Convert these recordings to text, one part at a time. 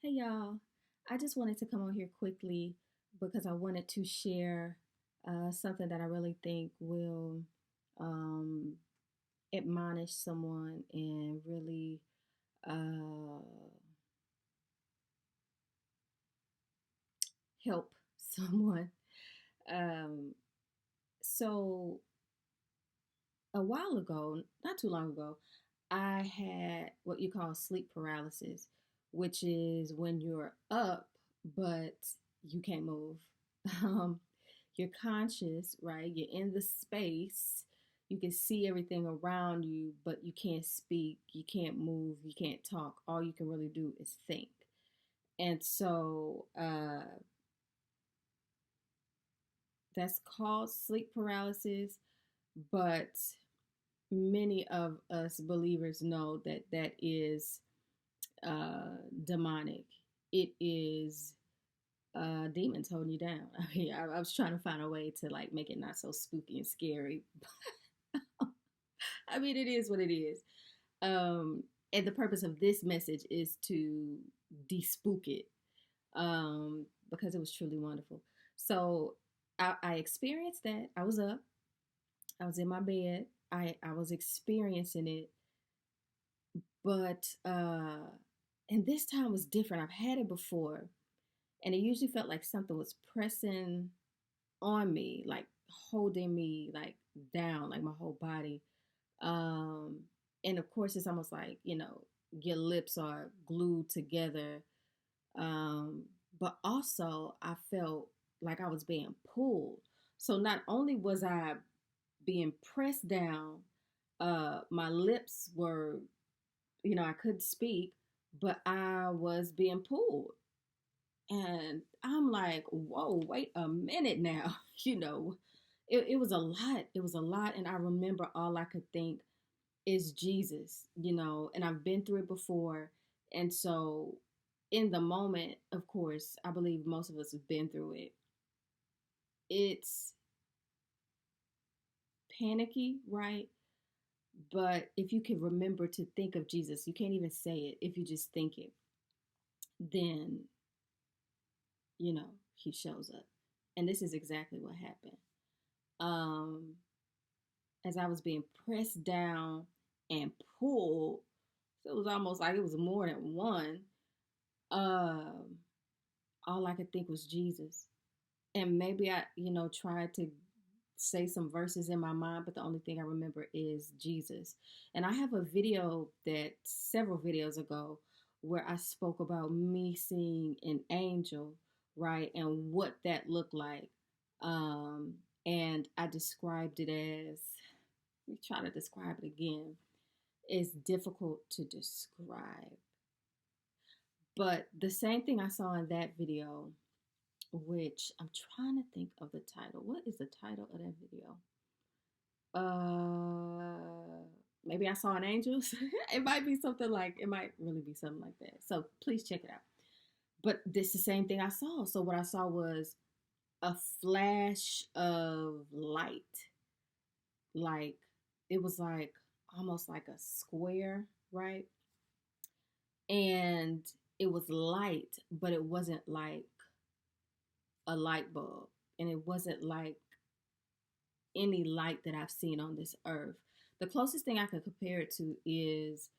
Hey y'all, I just wanted to come on here quickly because I wanted to share something that I really think will um, admonish someone and really uh, help someone. Um, so, a while ago, not too long ago, I had what you call sleep paralysis, which is when you're up but you can't move. Um, you're conscious, right? You're in the space. You can see everything around you, but you can't speak, you can't move, you can't talk. All you can really do is think. And so that's called sleep paralysis, but many of us believers know that that is demonic. It is demons holding you down. I mean, I was trying to find a way to like make it not so spooky and scary. I mean, it is what it is. And the purpose of this message is to de-spook it, because it was truly wonderful. So I experienced that. I was up. I was in my bed. I was experiencing it, but and this time was different. I've had it before, and it usually felt like something was pressing on me, like holding me like down, like my whole body. Um, and of course, it's almost like your lips are glued together. Um, but also, I felt like I was being pulled. So not only was I being pressed down, my lips were, I couldn't speak, but I was being pulled. And I'm like, whoa, wait a minute now. It was a lot. It was a lot. And I remember all I could think is Jesus, and I've been through it before. And so in the moment, of course, I believe most of us have been through it. It's panicky, right? But if you can remember to think of Jesus, you can't even say it. If you just think it, then, he shows up. And this is exactly what happened. Um, as I was being pressed down and pulled, so it was almost like it was more than one. Um, all I could think was Jesus. And maybe I, tried to say some verses in my mind, but the only thing I remember is Jesus. And I have a video that several videos ago where I spoke about me seeing an angel, right? And what that looked like. Um, and I described it as, let me try to describe it again. It's difficult to describe. But the same thing I saw in that video, which I'm trying to think of the title. What is the title of that video? Maybe I saw an angel. It might be something like, it might really be something like that. So please check it out. But this is the same thing I saw. So what I saw was a flash of light. Like it was like almost like a square, right? And it was light, but it wasn't like a light bulb. And it wasn't like any light that I've seen on this earth. The closest thing I could compare it to is,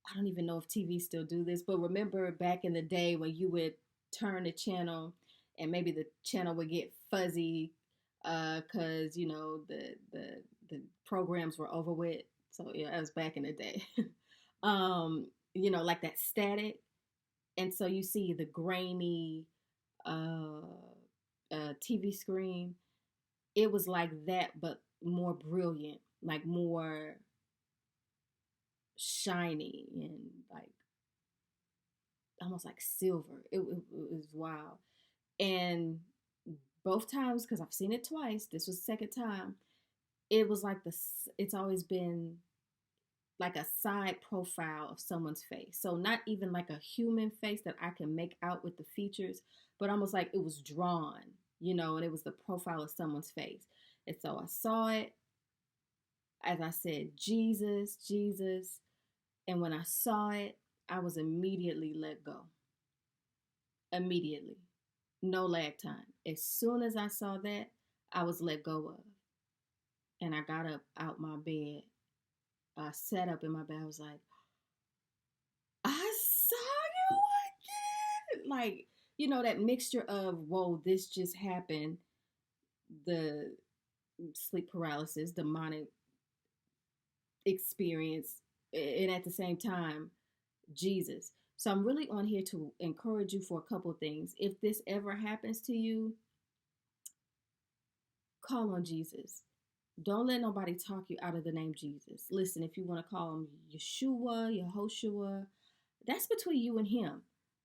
I don't even know if TV still do this, but remember back in the day when you would turn the channel and maybe the channel would get fuzzy because the programs were over with. So yeah, that was back in the day. Like that static, and so you see the grainy uh, TV screen. It was like that, but more brilliant, like more shiny and like almost like silver. It was wild. And both times, because I've seen it twice, this was the second time, it was like it's always been like a side profile of someone's face. So not even like a human face that I can make out with the features, but almost like it was drawn, and it was the profile of someone's face. And so I saw it, as I said, Jesus, Jesus. And when I saw it, I was immediately let go. Immediately. No lag time. As soon as I saw that, I was let go of. And I got up out my bed. I sat up in my bed. I was like, I saw you again. Like, that mixture of, whoa, this just happened, the sleep paralysis, demonic experience, and at the same time, Jesus. So I'm really on here to encourage you for a couple of things. If this ever happens to you, call on Jesus. Don't let nobody talk you out of the name Jesus. Listen, if you want to call him Yeshua, Yehoshua, that's between you and him.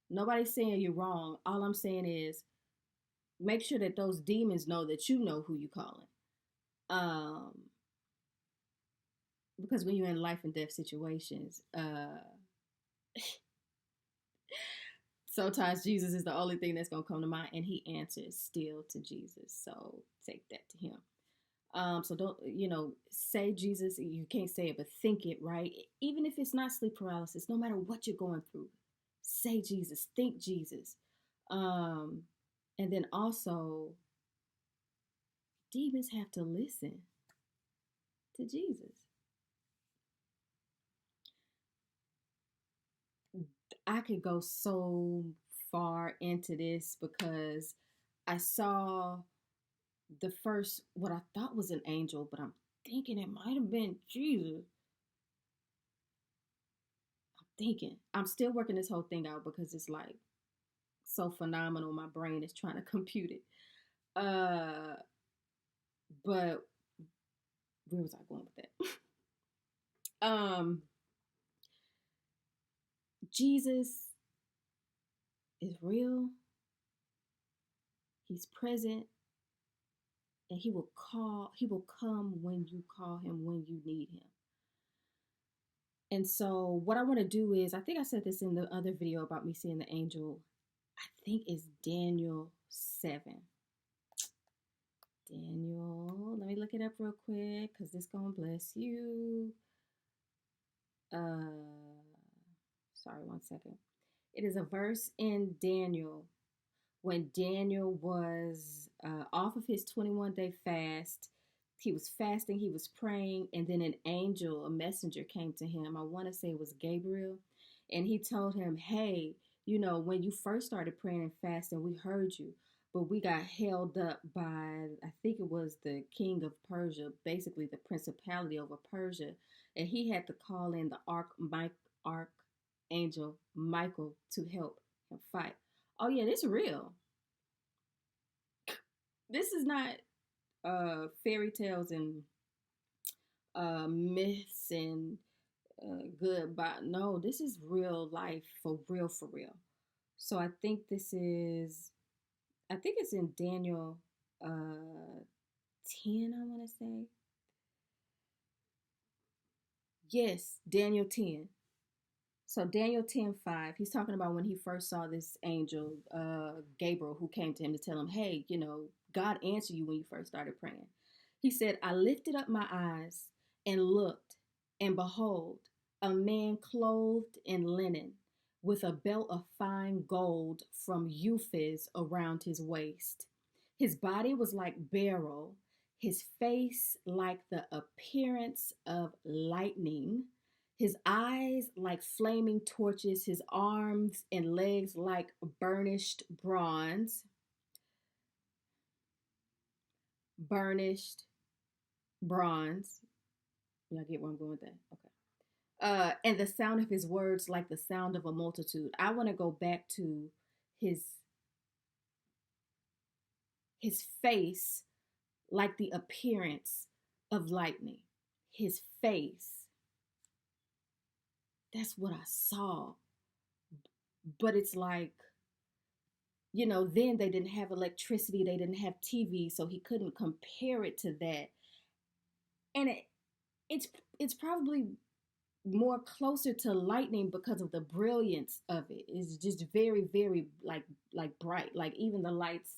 Nobody's saying you're wrong. All I'm saying is make sure that those demons know that you know who you're calling. Because when you're in life and death situations, sometimes Jesus is the only thing that's going to come to mind, and he answers still to Jesus. So take that to him. So don't, say Jesus. You can't say it, but think it, right? Even if it's not sleep paralysis, no matter what you're going through, say Jesus, think Jesus. And then also, demons have to listen to Jesus. I could go so far into this because I saw the first, what I thought was an angel, but I'm thinking it might have been Jesus. I'm still working this whole thing out because it's like so phenomenal. My brain is trying to compute it. But where was I going with that? Jesus is real. He's present. And he will come when you call him, when you need him. And so what I want to do is, I think I said this in the other video about me seeing the angel. I think it's Daniel 7. Daniel, let me look it up real quick because this gonna bless you. Sorry, 1 second. It is a verse in Daniel when Daniel was off of his 21-day fast. He was fasting, he was praying, and then an angel, a messenger came to him. I want to say it was Gabriel. And he told him, hey, when you first started praying and fasting, we heard you. But we got held up by, I think it was the king of Persia, basically the principality over Persia. And he had to call in the archangel Michael to help him fight. Oh, yeah, this is real. This is not fairy tales and myths and goodbye. No, this is real life, for real, for real. So I think it's in Daniel 10, I want to say. Yes, Daniel 10. So Daniel 10:5, he's talking about when he first saw this angel, Gabriel, who came to him to tell him, hey, God answered you when you first started praying. He said, I lifted up my eyes and looked, and behold, a man clothed in linen, with a belt of fine gold from Uphaz around his waist. His body was like beryl, his face like the appearance of lightning, his eyes like flaming torches, his arms and legs like burnished bronze. Burnished bronze. Y'all get where I'm going with that? Okay. And the sound of his words like the sound of a multitude. I want to go back to his face like the appearance of lightning. His face. That's what I saw. But it's like, then they didn't have electricity, they didn't have TV, so he couldn't compare it to that. And it's probably more closer to lightning because of the brilliance of it. It's just very, very like bright. Like even the lights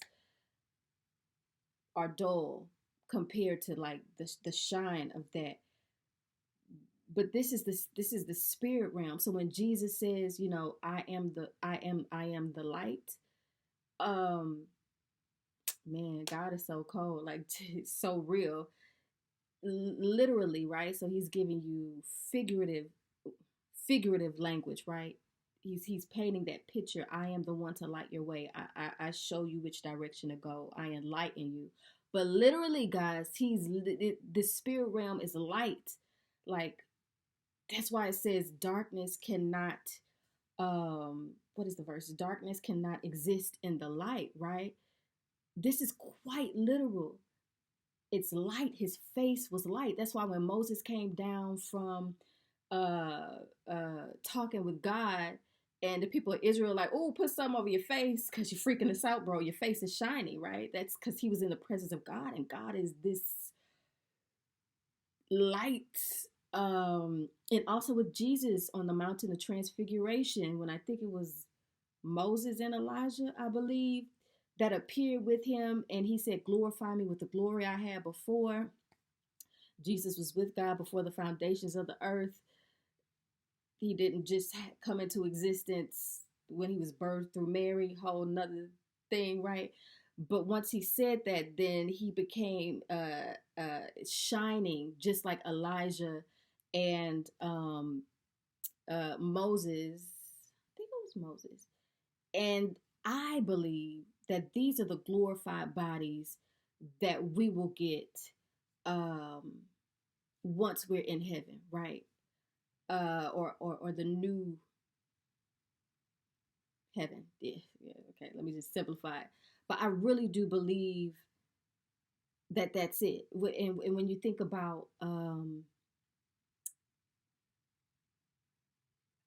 are dull compared to like the shine of that. But this is the spirit realm. So when Jesus says, you know, I am the light, um man, God is so cold, like it's so real. Literally, right? So he's giving you figurative language, right? He's painting that picture. I am the one to light your way. I show you which direction to go. I enlighten you. But literally, guys, the spirit realm is light. Like, that's why it says darkness cannot, what is the verse? Darkness cannot exist in the light, right? This is quite literal. It's light. His face was light. That's why when Moses came down from talking with God, and the people of Israel like, oh, put something over your face because you're freaking us out, bro. Your face is shiny, right? That's because he was in the presence of God, and God is this light. And also with Jesus on the mountain of transfiguration, when I think it was Moses and Elijah, I believe, that appeared with him, and he said, glorify me with the glory I had before. Jesus was with God before the foundations of the earth. He didn't just come into existence when he was birthed through Mary, whole nother thing, right? But once he said that, then he became shining, just like Elijah and Moses. I think it was Moses. And I believe that these are the glorified bodies that we will get um, once we're in heaven, right? Or the new heaven. Yeah, yeah. Okay, let me just simplify it. But I really do believe that that's it. And when you think about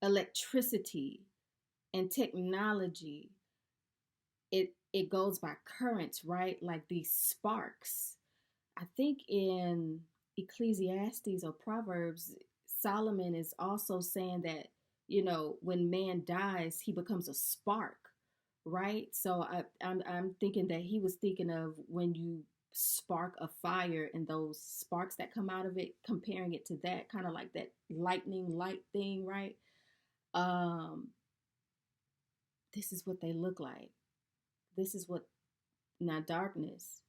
electricity and technology, it goes by currents, right? Like these sparks. I think in Ecclesiastes or Proverbs, Solomon is also saying that, you know, when man dies, he becomes a spark, right? So I'm thinking that he was thinking of when you spark a fire and those sparks that come out of it, comparing it to that kind of like that lightning light thing, right? Um, this is what they look like. This is what now darkness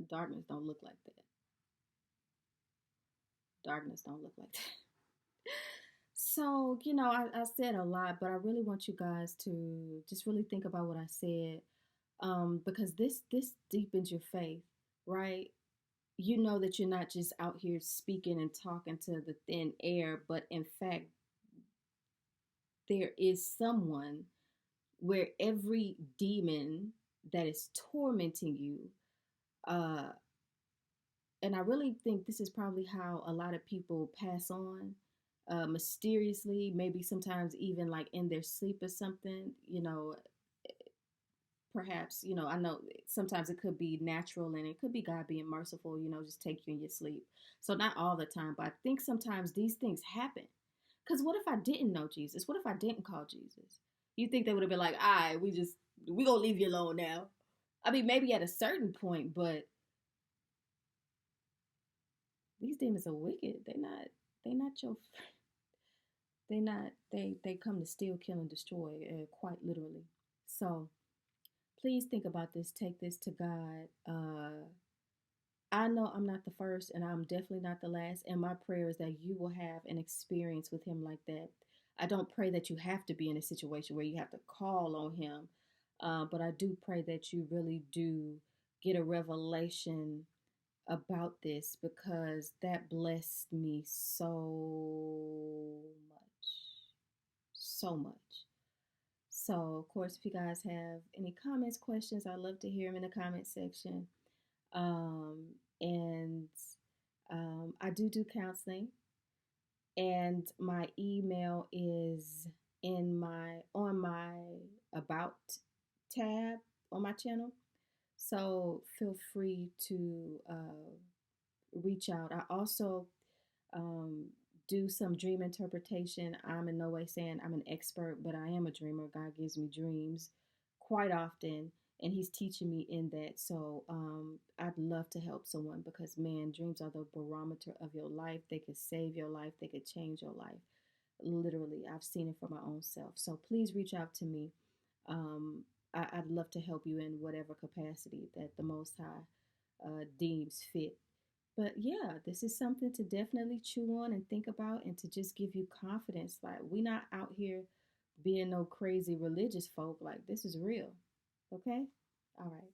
don't look like that. Darkness don't look like that. So, you know, I said a lot, but I really want you guys to just really think about what I said, because this deepens your faith, right? You know that you're not just out here speaking and talking to the thin air, but in fact, there is someone where every demon that is tormenting you, uh, and I really think this is probably how a lot of people pass on, mysteriously, maybe sometimes even like in their sleep or something, you know, perhaps, you know, I know sometimes it could be natural and it could be God being merciful, you know, just take you in your sleep. So not all the time, but I think sometimes these things happen. Because what if I didn't know Jesus? What if I didn't call Jesus? You think they would have been like, all right, we gonna leave you alone now. I mean, maybe at a certain point, but these demons are wicked. They're not your they not they come to steal, kill, and destroy, quite literally. So please think about this. Take this to God. I know I'm not the first, and I'm definitely not the last. And my prayer is that you will have an experience with Him like that. I don't pray that you have to be in a situation where you have to call on Him, but I do pray that you really do get a revelation about this, because that blessed me so much. So much. So, of course, if you guys have any comments, questions, I'd love to hear them in the comment section. Um, and I do counseling, and my email is on my about tab on my channel. So feel free to reach out. I also um, do some dream interpretation. I'm in no way saying I'm an expert, but I am a dreamer. God gives me dreams quite often, and He's teaching me in that. So I'd love to help someone because, man, dreams are the barometer of your life. They could save your life, they could change your life. Literally, I've seen it for my own self. So please reach out to me. Um, I'd love to help you in whatever capacity that the Most High deems fit. But yeah, this is something to definitely chew on and think about, and to just give you confidence. Like, we not out here being no crazy religious folk. Like, this is real. Okay? All right.